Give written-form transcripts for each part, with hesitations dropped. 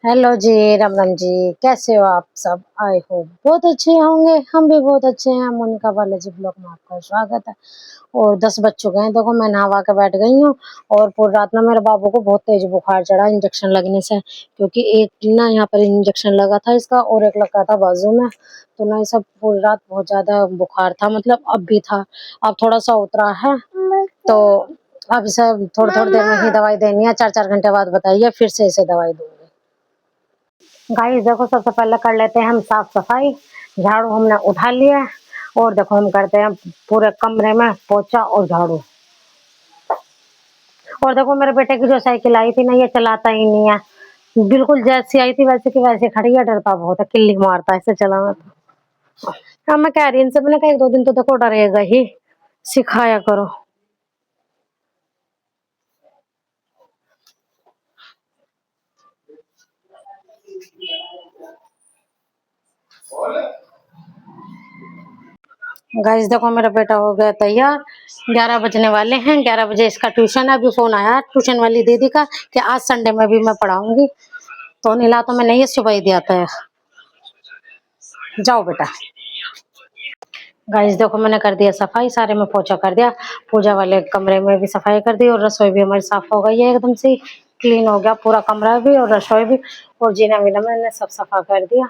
Hello जी, राम राम जी। कैसे हो आप सब? आई होप बहुत अच्छे होंगे। हम भी बहुत अच्छे हैं। मोनिका बालाजी ब्लॉग में आपका स्वागत है। और 10 बज चुके हैं। देखो मैं नहा के बैठ गई हूँ। और पूरी रात में मेरे बाबू को बहुत तेज बुखार चढ़ा इंजेक्शन लगने से, क्योंकि एक ना यहाँ पर इंजेक्शन लगा था इसका और एक लगा था बाजू में। तो ना ये सब पूरी रात बहुत ज्यादा बुखार था, मतलब अब भी था, अब थोड़ा सा उतरा है। तो अब इसे थोड़ी थोड़ी देर में ही दवाई देनी है। 4-4 घंटे बाद बताइए, फिर से इसे दवाई दूंगी। गाइस देखो, सबसे पहले कर लेते हैं हम साफ सफाई। झाड़ू हमने उठा लिया है। और देखो हम करते हैं पूरे कमरे में पोछा और झाड़ू। और देखो मेरे बेटे की जो साइकिल आई थी ना, ये चलाता ही नहीं है। बिल्कुल जैसी आई थी वैसे की वैसे खड़ी है। डरता बहुत है, किल्ली मारता है इसे चलाना। तो हाँ, मैं कह रही इनसे, मैंने कहा 1-2 दिन तो देखो डरेगा ही, सिखाया करो। गाइस देखो मेरा बेटा हो गया तैयार। 11 बजने वाले हैं। 11 बजे इसका ट्यूशन है। अभी फोन आया ट्यूशन वाली दीदी का कि आज संडे में भी मैं पढ़ाऊंगी। तो नीला तो मैं नहीं, सुबह ही दिया था। जाओ बेटा। गाइस देखो मैंने कर दिया सफाई, सारे में पोछा कर दिया। पूजा वाले कमरे में भी सफाई कर दी और रसोई भी हमारी साफ हो गई है, एकदम से क्लीन हो गया पूरा कमरा भी और रसोई भी। और जीना वीना मैंने सब सफा कर दिया।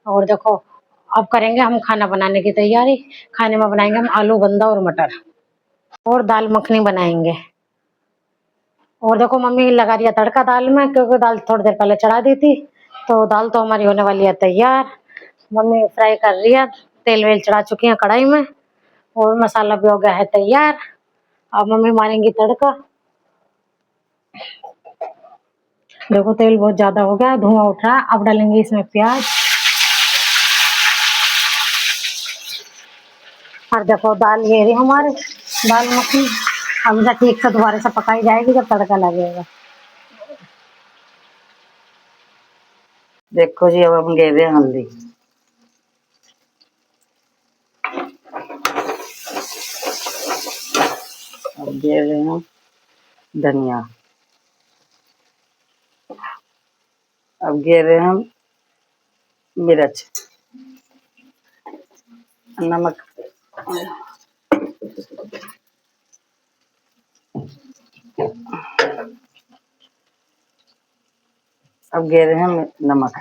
और देखो अब करेंगे हम खाना बनाने की तैयारी। खाने में बनाएंगे हम आलू बंदा और मटर, और दाल मखनी बनाएंगे। और देखो मम्मी लगा दिया तड़का दाल में, क्योंकि दाल थोड़ी देर पहले चढ़ा दी थी। तो दाल तो हमारी होने वाली है तैयार। मम्मी फ्राई कर रही है, तेल वेल चढ़ा चुकी है कढ़ाई में। और मसाला भी हो गया है तैयार। अब मम्मी मारेंगी तड़का। देखो तेल बहुत ज्यादा हो गया, धुआं उठ रहा है। अब डालेंगे इसमें प्याज। और देखो दाल ये रही हमारी दाल मखनी। अब इसे ठीक से दोबारा से पकाई जाएगी जब तड़का लगेगा। देखो जी, अब हम गए थे हल्दी। अब दे रहे हैं धनिया। अब दे रहे हैं मिर्च, नमक। अब दे रहे हैं नमक।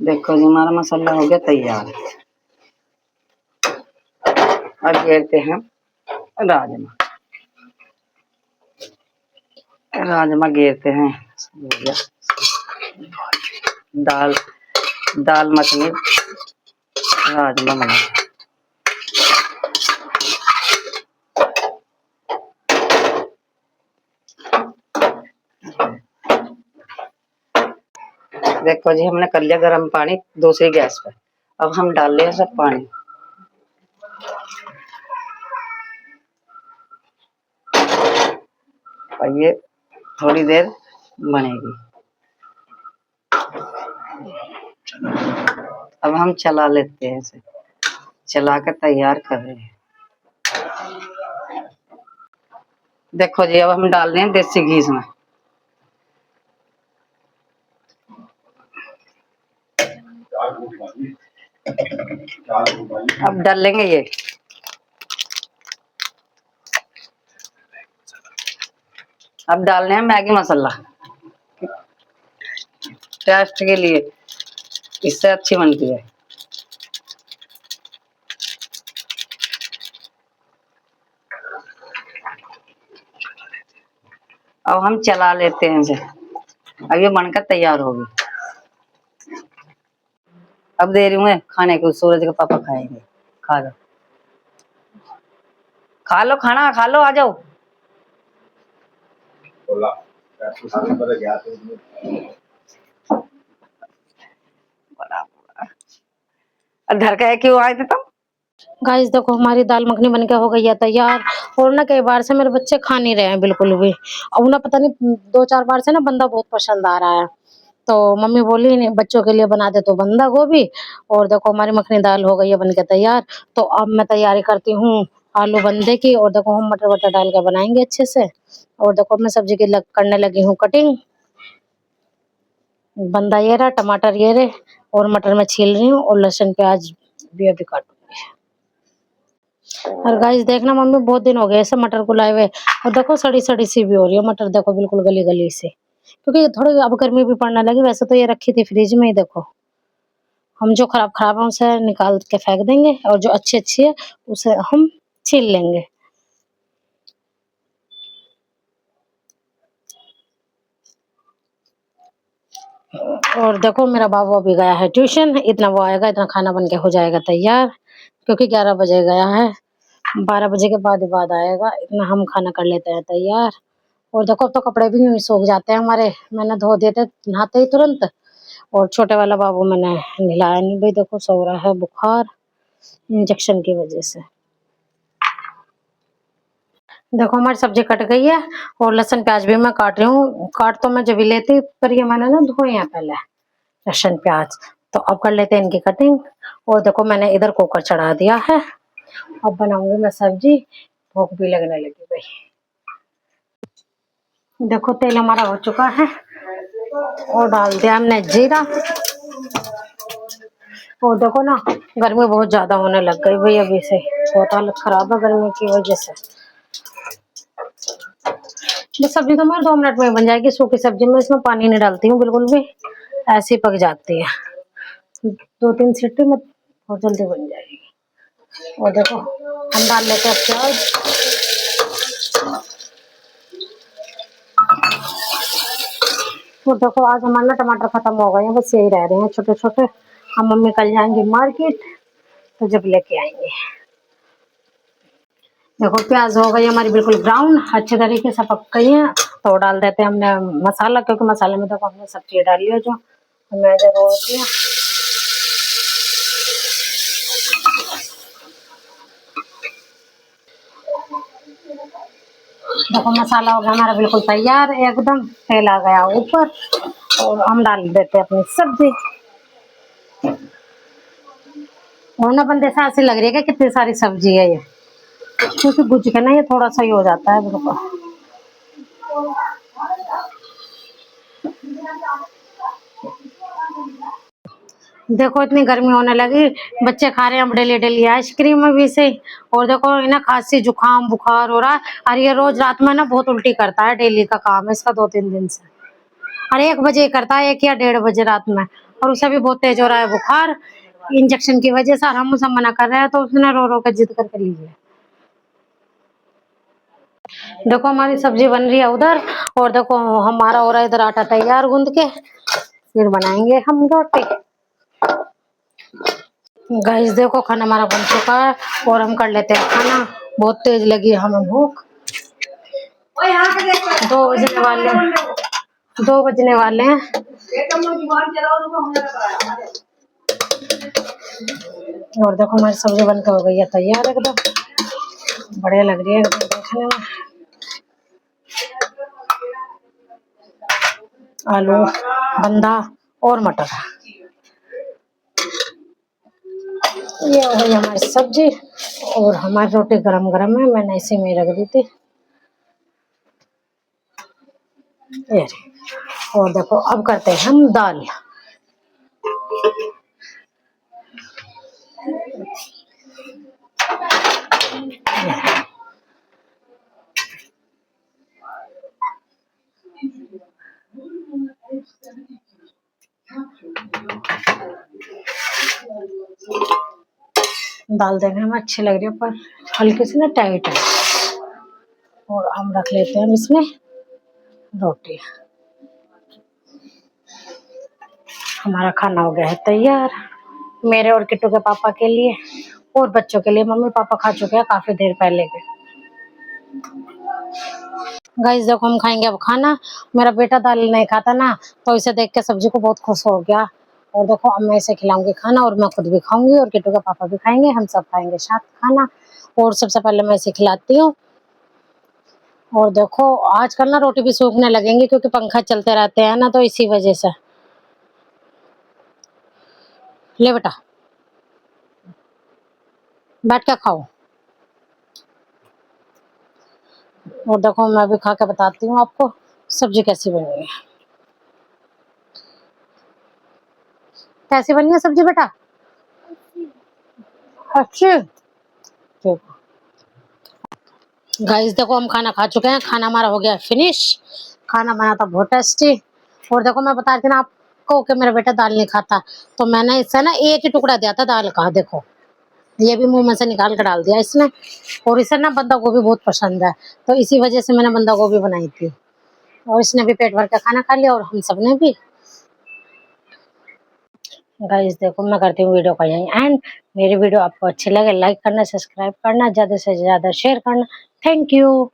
देखो जी हमारा मसाला हो गया तैयार। अब घेरते हैं राजमा। राजमा घेरते हैं। दाल दाल मखनी राजमा बना। देखो जी हमने कर लिया गर्म पानी दूसरी गैस पर। अब हम डाल रहे हैं सब पानी। और ये थोड़ी देर बनेगी। अब हम चला लेते हैं इसे, चला कर तैयार कर रहे हैं। देखो जी अब हम डाल रहे हैं देसी घी इसमें। अब डाल लेंगे ये। अब डाल रहे हैं मैगी मसाला टेस्ट के लिए, इससे अच्छी बनती है। अब हम चला लेते हैं इसे। अब ये बनकर तैयार होगी। अब दे रही हूँ मैं खाने को, सूरज के पापा खाएंगे। खा लो खा लो, खाना खा लो, आ जाओ। घर का है, क्यों आए थे तुम? गाइस देखो हमारी दाल मखनी बनके हो गई है तैयार। और ना कई बार से मेरे बच्चे खा नहीं रहे हैं बिल्कुल भी। अब ना पता नहीं 2-4 बार से ना बंदा बहुत पसंद आ रहा है। तो मम्मी बोली नहीं बच्चों के लिए बना दे तो बंदा गोभी। और देखो हमारी मखनी दाल हो गई है बनके तैयार। तो अब मैं तैयारी करती हूँ आलू बंदे की। और देखो हम मटर वटर डाल के बनाएंगे अच्छे से। और देखो मैं सब्जी की करने लगी हूँ कटिंग। बंदा ये रहा, टमाटर ये रहे, और मटर में छील रही हूँ, और लहसुन प्याज भी अभी काटूंगी। और गाइस देखना, मम्मी बहुत दिन हो गए ऐसे मटर को लाए हुए, और देखो सड़ी सड़ी सी भी हो रही है मटर, देखो बिल्कुल गली गली से, क्योंकि थोड़ी अब गर्मी भी पड़ने लगी। वैसे तो ये रखी थी फ्रिज में ही। देखो हम जो खराब खराब है उसे निकाल के फेंक देंगे, और जो अच्छी अच्छी है उसे हम छील लेंगे। और देखो मेरा बाबू अभी गया है ट्यूशन, इतना वो आएगा इतना खाना बन के हो जाएगा तैयार, क्योंकि 11 बजे गया है। 12 बजे के बाद ही बाद आएगा, इतना हम खाना कर लेते हैं तैयार। और देखो अब तो कपड़े भी यूं ही सूख जाते हैं हमारे, मैंने धो दिए थे नहाते ही तुरंत। और छोटे वाला बाबू मैंने नहलाया नहीं भाई, देखो सो रहा है बुखार इंजेक्शन की वजह से। देखो हमारी सब्जी कट गई है, और लहसुन प्याज भी मैं काट रही हूँ। काट तो मैं जब भी लेती, पर ये मैंने ना धोए हैं पहले लहसुन प्याज। तो अब कर लेते हैं इनकी कटिंग। और देखो मैंने इधर कुकर चढ़ा दिया है, अब बनाऊंगी मैं सब्जी। भूख भी लगने लगी भाई। देखो तेल हमारा हो चुका है, और डाल दिया हमने जीरा। और देखो ना गर्मी बहुत ज्यादा होने लग गई भाई, अभी से बहुत हालत खराब है गर्मी की वजह से। ये सब्जी तो मेरे 2 मिनट में बन जाएगी, सूखी सब्जी में इसमें पानी नहीं डालती हूँ बिल्कुल भी, ऐसी पक जाती है। 2-3 सीटी में बहुत जल्दी बन जाएगी। और देखो हम डाल लेते हैं प्याज। तो देखो आज हमारे टमाटर खत्म हो गए हैं, बस यही रह रहे हैं छोटे छोटे। हम मम्मी कल जाएंगे मार्केट, तो जब लेके आएंगे। देखो प्याज हो गई हमारी बिल्कुल ब्राउन, अच्छे तरीके से पक गई है। तो डाल देते हैं हमने मसाला, क्योंकि मसाले में देखो हमने सब चीज डाली है जो हमें जरूरत होती है। देखो मसाला हो गया हमारा बिल्कुल तैयार एकदम, तेल आ गया ऊपर, और हम डाल देते हैं अपनी सब्जी। और ना बंदे से ऐसी लग रही है कि कितनी सारी सब्जी है ये, क्योंकि भुज के ना ये थोड़ा सा ही हो जाता है बिल्कुल। देखो इतनी गर्मी होने लगी, बच्चे खा रहे हैं डेली डेली आइसक्रीम अभी से। और देखो इन्हें खांसी जुकाम बुखार हो रहा है, और ये रोज रात में ना बहुत उल्टी करता है, डेली का काम है इसका 2-3 दिन से। और 1 बजे करता है, 1 या 1:30 बजे रात में, और उसे भी बहुत तेज हो रहा है बुखार इंजेक्शन की वजह से। और हम उसे मना कर रहे हैं, तो उसने रो रो कर जिद करके ली है। देखो हमारी सब्जी बन रही है उधर, और देखो हमारा हो रहा है इधर आटा तैयार गूंद के, फिर बनाएंगे हम रोटी। गाइस देखो खाना हमारा बन चुका है, और हम कर लेते हैं खाना। बहुत तेज लगी हमें भूख। 2 बजने वाले 2 बजने वाले हैं। और देखो हमारी सब्जी बनकर हो गई है तैयार एकदम, बढ़िया लग रही है एकदम देखने में। आलू बंदा और मटर, ये हो गई हमारी सब्जी। और हमारी रोटी गरम गरम है, मैंने इसी में रख दी थी ये। और देखो अब करते हैं हम दाल। दाल देखने में अच्छी लग रही है, पर हल्की सी ना टाइट है। और हम रख लेते हैं इसमें रोटी। हमारा खाना हो गया है तैयार, मेरे और किट्टू के पापा के लिए, और बच्चों के लिए। मम्मी पापा खा चुके हैं काफी देर पहले के। गाइस देखो हम खाएंगे अब खाना। मेरा बेटा दाल नहीं खाता ना, तो इसे देख के सब्जी को बहुत खुश हो गया। और देखो अब मैं इसे खिलाऊंगी खाना, और मैं खुद भी खाऊंगी, और किट्टू के पापा भी खाएंगे, हम सब खाएंगे साथ खाना। और सबसे पहले मैं इसे खिलाती हूँ। और देखो आजकल ना रोटी भी सूखने लगेंगी, क्योंकि पंखा चलते रहते हैं ना, तो इसी वजह से। ले बेटा बैठ के खाओ। और देखो मैं भी खा के बताती हूँ आपको सब्जी कैसी बनी है। कैसी बनी है सब्जी बेटा? अच्छी। ठीक। गाइस देखो हम खाना खा चुके हैं, खाना हमारा हो गया फिनिश। खाना बना था बहुत टेस्टी। और देखो मैं बता रही थी ना आपको कि मेरा बेटा दाल नहीं खाता, तो मैंने इससे ना एक ही टुकड़ा दिया था दाल का। देखो ये भी मुंह में से निकाल के डाल दिया इसने। और इसे ना बंदा गोभी बहुत पसंद है, तो इसी वजह से मैंने बंदा गोभी बनाई थी। और इसने भी पेट भर के खाना खा लिया और हम सब ने भी। गाइस देखो मैं करती हूँ वीडियो का यहीं एंड। मेरी वीडियो आपको अच्छी लगे लाइक करना, सब्सक्राइब करना, ज्यादा से ज्यादा शेयर करना। Thank you.